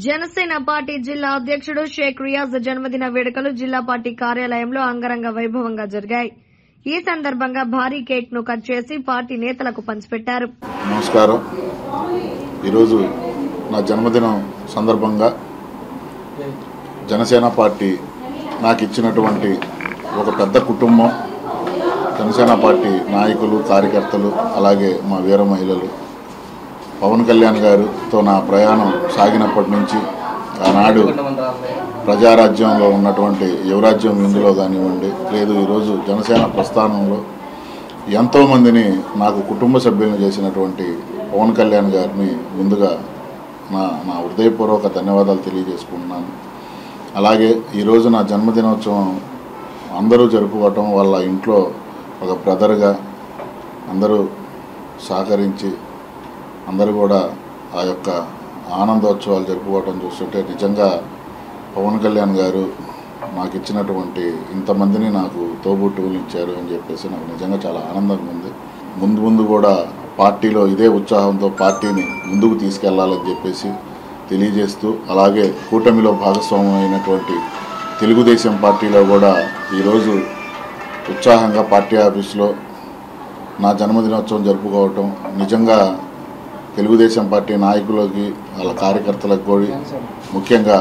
Janasena party జిల్లా అధ్యక్షుడు షేక్ రియాజ్ జన్మదిన వేడుకలు జిల్లా పార్టీ కార్యాలయంలో అంగరంగ వైభవంగా జరిగాయి. ఈ సందర్భంగా భారీ కేక్ ను కట్ చేసి పార్టీ నేతలకు పంచిపెట్టారు. నమస్కారం. ఈరోజు నా జన్మదినం సందర్భంగా జనసేన పార్టీ నాకు ఇచ్చినటువంటి ఒక పెద్ద కుటుంబం, జనసేన పార్టీ నాయకులు, కార్యకర్తలు, అలాగే మా వీర మహిళలు, పవన్ కళ్యాణ్ గారితో నా ప్రయాణం సాగినప్పటి నుంచి ఆనాడు ప్రజారాజ్యంలో ఉన్నటువంటి యువరాజ్యం ఇందులో కానివ్వండి, లేదు ఈరోజు జనసేన ప్రస్థానంలో ఎంతోమందిని నాకు కుటుంబ సభ్యులను చేసినటువంటి పవన్ కళ్యాణ్ గారిని ముందుగా నా హృదయపూర్వక ధన్యవాదాలు తెలియజేసుకుంటున్నాను. అలాగే ఈరోజు నా జన్మదినోత్సవం అందరూ జరుపుకోవటం, వాళ్ళ ఇంట్లో ఒక బ్రదర్గా అందరూ సహకరించి అందరూ కూడా ఆ యొక్క ఆనందోత్సవాలు జరుపుకోవటం చూస్తుంటే నిజంగా పవన్ కళ్యాణ్ గారు నాకు ఇచ్చినటువంటి ఇంతమందిని నాకు తోబుట్టువులు ఇచ్చారు అని చెప్పేసి నాకు నిజంగా చాలా ఆనందంగా ఉంది. ముందు కూడా పార్టీలో ఇదే ఉత్సాహంతో పార్టీని ముందుకు తీసుకెళ్లాలని చెప్పేసి తెలియజేస్తూ, అలాగే కూటమిలో భాగస్వామ్యం అయినటువంటి తెలుగుదేశం పార్టీలో కూడా ఈరోజు ఉత్సాహంగా పార్టీ ఆఫీసులో నా జన్మదినోత్సవం జరుపుకోవటం నిజంగా తెలుగుదేశం పార్టీ నాయకులకి, వాళ్ళ కార్యకర్తలకు కూడా, ముఖ్యంగా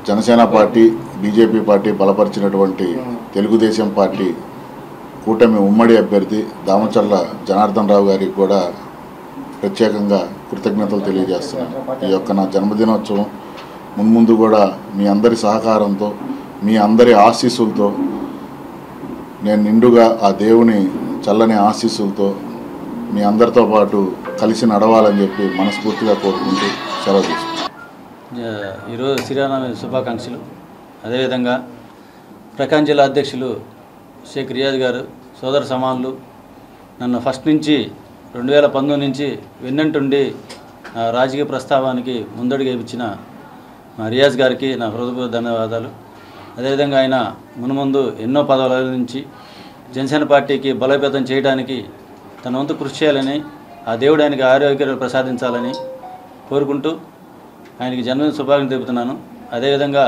జనసేన పార్టీ, బీజేపీ పార్టీ బలపరిచినటువంటి తెలుగుదేశం పార్టీ కూటమి ఉమ్మడి అభ్యర్థి దామచర్ల జనార్దన్ రావు గారికి కూడా ప్రత్యేకంగా కృతజ్ఞతలు తెలియజేస్తున్నాను. ఈ యొక్క నా జన్మదినోత్సవం ముందు కూడా మీ అందరి సహకారంతో, మీ అందరి ఆశీస్సులతో, నేను నిండుగా ఆ దేవుని చల్లని ఆశీస్సులతో మీ అందరితో పాటు కలిసి నడవాలని చెప్పి మనస్ఫూర్తిగా కోరుకుంటూ సెలవు తీసుకుంటాను. ఈరోజు శ్రీరామనవమి శుభాకాంక్షలు. అదేవిధంగా ప్రకాశం జిల్లా అధ్యక్షులు షేక్ రియాజ్ గారు సోదర సమానులు నన్ను ఫస్ట్ నుంచి 2019 నుంచి వెన్నంటుండి రాజకీయ ప్రస్తావానికి ముందడుగు ఇచ్చిన రియాజ్ గారికి నా హృదయపూర్వక ధన్యవాదాలు. అదేవిధంగా ఆయన మున్ముందు ఎన్నో పదవుల నుంచి జనసేన పార్టీకి బలోపేతం చేయడానికి తన వంతు కృషి చేయాలని, ఆ దేవుడు ఆయనకి ఆరోగ్యాలు ప్రసాదించాలని కోరుకుంటూ ఆయనకి జన్మదిన శుభాకాంక్షలు తెలుపుతున్నాను. అదేవిధంగా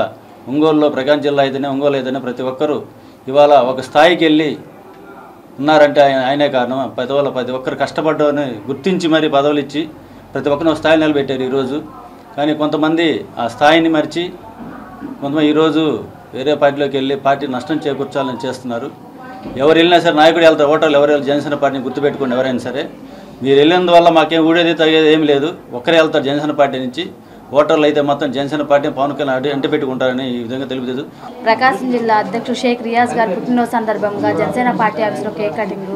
ఒంగోలులో ప్రకాశం జిల్లా ఒంగోలు అయితేనే ప్రతి ఒక్కరూ ఇవాళ ఒక స్థాయికి వెళ్ళి ఉన్నారంటే ఆయనే కారణం. ప్రతి ఒక్కరు కష్టపడ్డారని గుర్తించి మరి పదవులు ఇచ్చి ప్రతి ఒక్కరిని ఒక స్థాయి నిలబెట్టారు ఈరోజు. కానీ కొంతమంది ఆ స్థాయిని మరిచి కొంతమంది ఈరోజు వేరే పార్టీలోకి వెళ్ళి పార్టీ నష్టం చేకూర్చాలని చేస్తున్నారు. ఎవరు వెళ్ళినా సరే నాయకుడు వెళ్తారు, ఓటర్లు ఎవరు జనసేన పార్టీని గుర్తుపెట్టుకోండి. ఎవరైనా సరే మీరు వెళ్ళినందువల్ల మాకేం ఊడేది తగ్గేది ఏమి లేదు. ఒక్కరే వెళ్తారు జనసేన పార్టీ నుంచి. ఓటర్లు అయితే మొత్తం జనసేన పార్టీ పవన్ కళ్యాణ్ అంటి పెట్టుకుంటారని ఈ విధంగా తెలుపుతుంది. ప్రకాశం జిల్లా అధ్యక్షుడు షేక్ రియాజ్ గారి పుట్టినరోజు సందర్భంగా జనసేన పార్టీ ఆఫీస్లో కేక్ కటింగ్,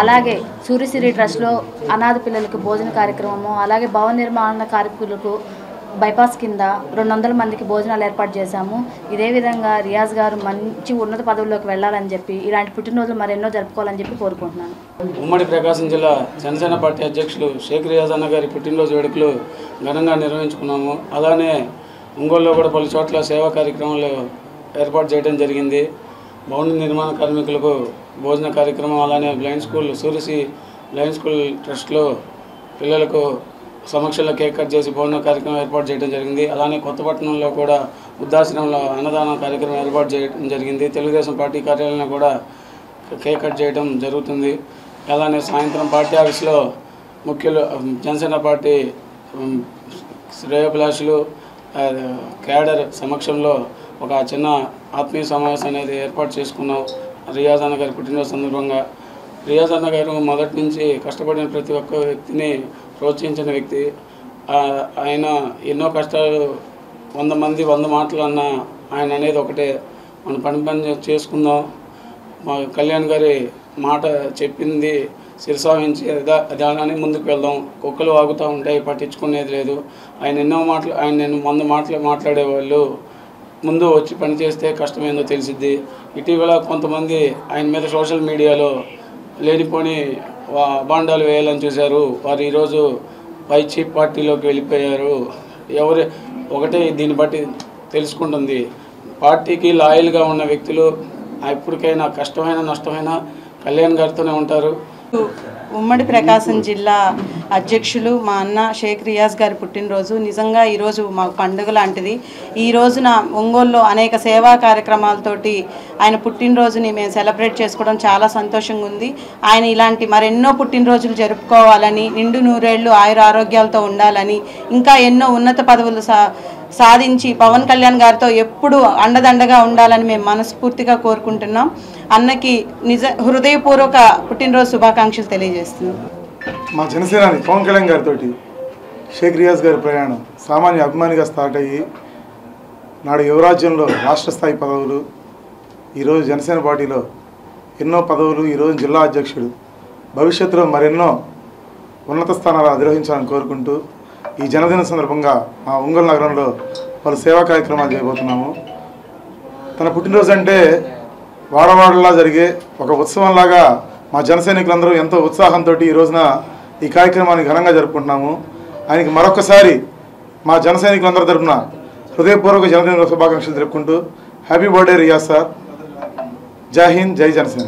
అలాగే సూర్యశ్రీ ట్రస్ట్లో అనాథ పిల్లలకు భోజన కార్యక్రమము, అలాగే భవన నిర్మాణ కార్మికులకు బైపాస్ కింద 200 మందికి భోజనాలు ఏర్పాటు చేశాము. ఇదే విధంగా రియాజ్ గారు మంచి ఉన్నత పదవుల్లోకి వెళ్ళాలని చెప్పి, ఇలాంటి పుట్టినరోజులు మరెన్నో జరుపుకోవాలని చెప్పి కోరుకుంటున్నాను. ఉమ్మడి ప్రకాశం జిల్లా జనసేన పార్టీ అధ్యక్షులు షేక్ రియాజ్ అన్న గారి పుట్టినరోజు వేడుకలు ఘనంగా నిర్వహించుకున్నాము. అలానే ఒంగోలులో కూడా పలు చోట్ల సేవా కార్యక్రమాలు ఏర్పాటు చేయడం జరిగింది. భవన నిర్మాణ కార్మికులకు భోజన కార్యక్రమం, అలానే blind school Suryasri blind school ట్రస్ట్లో పిల్లలకు సమక్షంలో కేక్ కట్ చేసి భోజన కార్యక్రమం ఏర్పాటు చేయడం జరిగింది. అలానే కొత్తపట్నంలో కూడా వృద్ధాశ్రమంలో అన్నదాన కార్యక్రమం ఏర్పాటు చేయడం జరిగింది. తెలుగుదేశం పార్టీ కార్యాలయంలో కూడా కేక్ కట్ చేయడం జరుగుతుంది. అలానే సాయంత్రం పార్టీ ఆఫీస్లో ముఖ్యులు జనసేన పార్టీ శ్రేయోభిలాషులు క్యాడర్ సమక్షంలో ఒక చిన్న ఆత్మీయ సమావేశం అనేది ఏర్పాటు చేసుకున్నాం రియాజ్ అన్న గారి పుట్టినరోజు సందర్భంగా. రియాజ్ అన్న గారు మొదటి నుంచి కష్టపడిన ప్రతి ఒక్క వ్యక్తిని ప్రోత్సహించిన వ్యక్తి. ఆయన ఎన్నో కష్టాలు, 100 మంది 100 మాటలు అన్న ఆయన అనేది ఒకటే, మనం పని చేసుకుందాం, మా కళ్యాణ్ గారి మాట చెప్పింది శిరసావించి దాని ముందుకు వెళ్దాం, కుక్కలు వాగుతూ ఉంటాయి పట్టించుకునేది లేదు. ఆయన ఎన్నో మాటలు, ఆయన 100 మాటలు మాట్లాడేవాళ్ళు, ముందు వచ్చి పని చేస్తే కష్టమేందో తెలిసిద్ది. ఇటీవల కొంతమంది ఆయన మీద సోషల్ మీడియాలో లేనిపోని బాండాలు వేయాలని చూశారు. వారు ఈరోజు చీఫ్ పార్టీలోకి వెళ్ళిపోయారు. ఒకటే దీన్ని బట్టి తెలుసుకుంటుంది, పార్టీకి లాయల్గా ఉన్న వ్యక్తులు ఎప్పటికైనా కష్టమైన నష్టమైన కళ్యాణ్ గారితోనే ఉంటారు. ఉమ్మడి ప్రకాశం జిల్లా అధ్యక్షులు మా అన్న షేక్ రియాజ్ గారి పుట్టినరోజు. నిజంగా ఈరోజు మాకు పండుగ లాంటిది. ఈ రోజున ఒంగోలులో అనేక సేవా కార్యక్రమాలతోటి ఆయన పుట్టినరోజుని మేము సెలబ్రేట్ చేసుకోవడం చాలా సంతోషంగా ఉంది. ఆయన ఇలాంటి మరెన్నో పుట్టినరోజులు జరుపుకోవాలని, నిండు నూరేళ్లు ఆయుర ఆరోగ్యాలతో ఉండాలని, ఇంకా ఎన్నో ఉన్నత పదవులు సాధించి పవన్ కళ్యాణ్ గారితో ఎప్పుడు అండదండగా ఉండాలని మేము మనస్ఫూర్తిగా కోరుకుంటున్నాం. అన్నకి హృదయపూర్వక పుట్టినరోజు శుభాకాంక్షలు తెలియజేస్తున్నాం. మా జనసేనాని పవన్ కళ్యాణ్ గారితో షేక్ రియాజ్ గారి ప్రయాణం సామాన్య అభిమానిగా స్టార్ట్ అయ్యి నాడు యువరాజ్యంలో రాష్ట్ర స్థాయి పదవులు, ఈరోజు జనసేన పార్టీలో ఎన్నో పదవులు, ఈరోజు జిల్లా అధ్యక్షుడు, భవిష్యత్తులో మరెన్నో ఉన్నత స్థానాలు అధిరోహించాలని కోరుకుంటూ ఈ జన్మదిన సందర్భంగా మా ఒంగోలు నగరంలో పలు సేవా కార్యక్రమాలు చేయబోతున్నాము. తన పుట్టినరోజు అంటే వాడవాడలా జరిగే ఒక ఉత్సవంలాగా మా జన సైనికులందరూ ఎంతో ఉత్సాహంతో ఈ రోజున ఈ కార్యక్రమాన్ని ఘనంగా జరుపుకుంటున్నాము. ఆయనకి మరొకసారి మా జన సైనికులందరి తరఫున హృదయపూర్వక జన్మదిన శుభాకాంక్షలు తెలుపుకుంటూ హ్యాపీ బర్త్డే రియాజ్ సార్. జై హింద్, జై జనసేన.